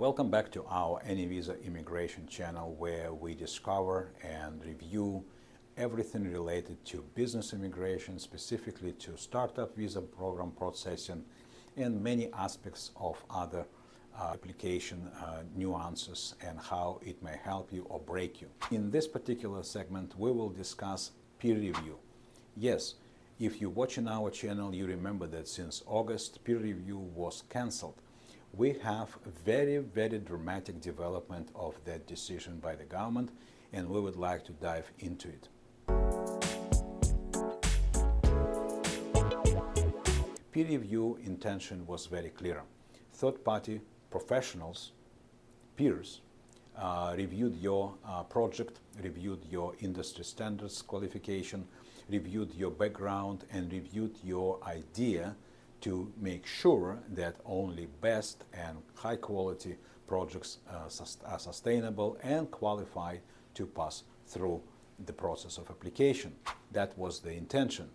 welcome back to our Any Visa Immigration channel, where we discover and review everything related to business immigration, specifically to startup visa program processing and many aspects of other application nuances and how it may help you or break you. In this particular segment, we will discuss peer review. Yes, if you're watching our channel, you remember that since August, peer review was cancelled. We have a very, very dramatic development of that decision by the government, and we would like to dive into it. Peer review intention was very clear. Third-party professionals, peers, reviewed your project, reviewed your industry standards qualification, reviewed your background, and reviewed your idea to make sure that only best and high quality projects are sustainable and qualified to pass through the process of application. That was the intention.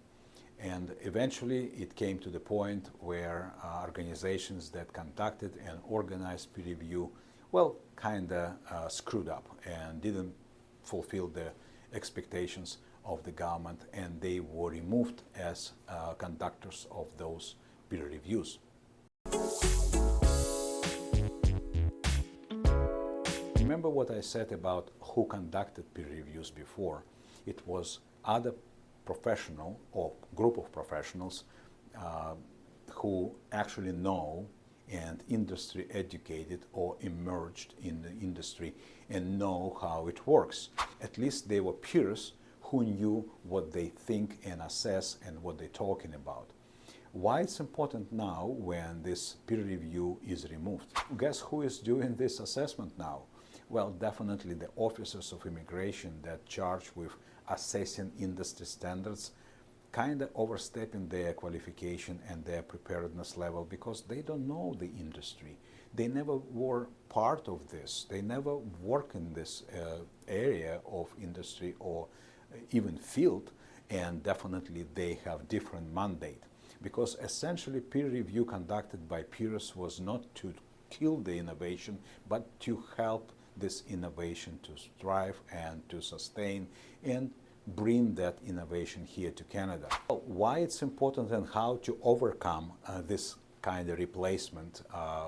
And eventually it came to the point where organizations that conducted and organized peer review, well, kind of screwed up and didn't fulfill the expectations of the government, and they were removed as conductors of those peer reviews. Remember what I said about who conducted peer reviews before? It was other professional or group of professionals who actually know and industry educated or emerged in the industry and know how it works. At least they were peers who knew what they think and assess and what they're talking about. Why it's important now when this peer review is removed? Guess who is doing this assessment now? Well, definitely the officers of immigration that charged with assessing industry standards, kind of overstepping their qualification and their preparedness level because they don't know the industry. They never were part of this. They never work in this area of industry or even field, and definitely they have different mandate. Because essentially peer review conducted by peers was not to kill the innovation, but to help this innovation to thrive and to sustain and bring that innovation here to Canada. Why it's important and how to overcome this kind of replacement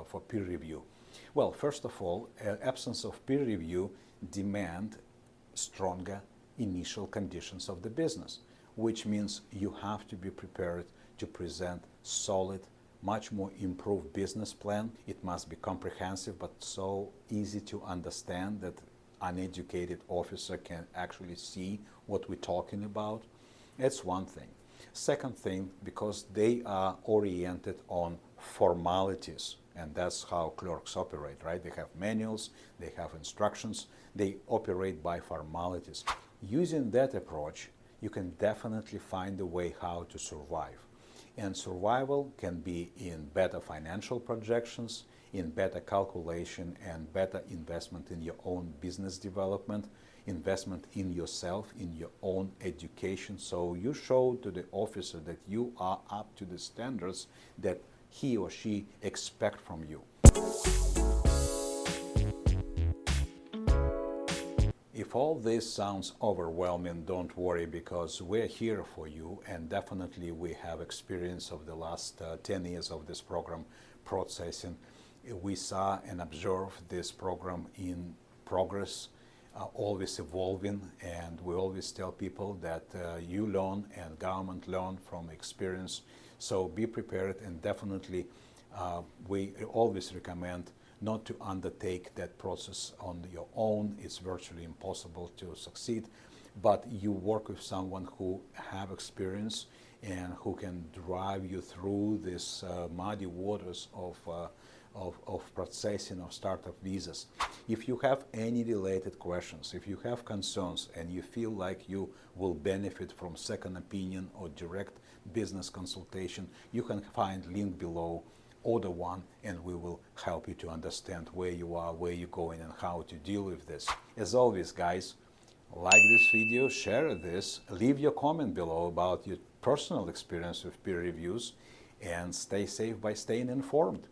for peer review? Well, first of all, absence of peer review demand stronger initial conditions of the business, which means you have to be prepared to present solid, much more improved business plan. It must be comprehensive, but so easy to understand that uneducated officer can actually see what we're talking about. That's one thing. Second thing, because they are oriented on formalities, and that's how clerks operate, right? They have manuals, they have instructions, they operate by formalities. Using that approach, you can definitely find a way how to survive. And survival can be in better financial projections, in better calculation, and better investment in your own business development, investment in yourself, in your own education. So you show to the officer that you are up to the standards that he or she expect from you. If all this sounds overwhelming, don't worry, because we're here for you, and definitely we have experience of the last 10 years of this program processing. We saw and observed this program in progress, always evolving, and we always tell people that you learn and government learn from experience. So be prepared, and definitely we always recommend not to undertake that process on your own. It's virtually impossible to succeed, but you work with someone who have experience and who can drive you through this muddy waters of processing of startup visas. If you have any related questions, if you have concerns and you feel like you will benefit from second opinion or direct business consultation, you can find link below, order one, and we will help you to understand where you are, where you're going, and how to deal with this. As always, guys, like this video, share this, leave your comment below about your personal experience with peer reviews, and stay safe by staying informed.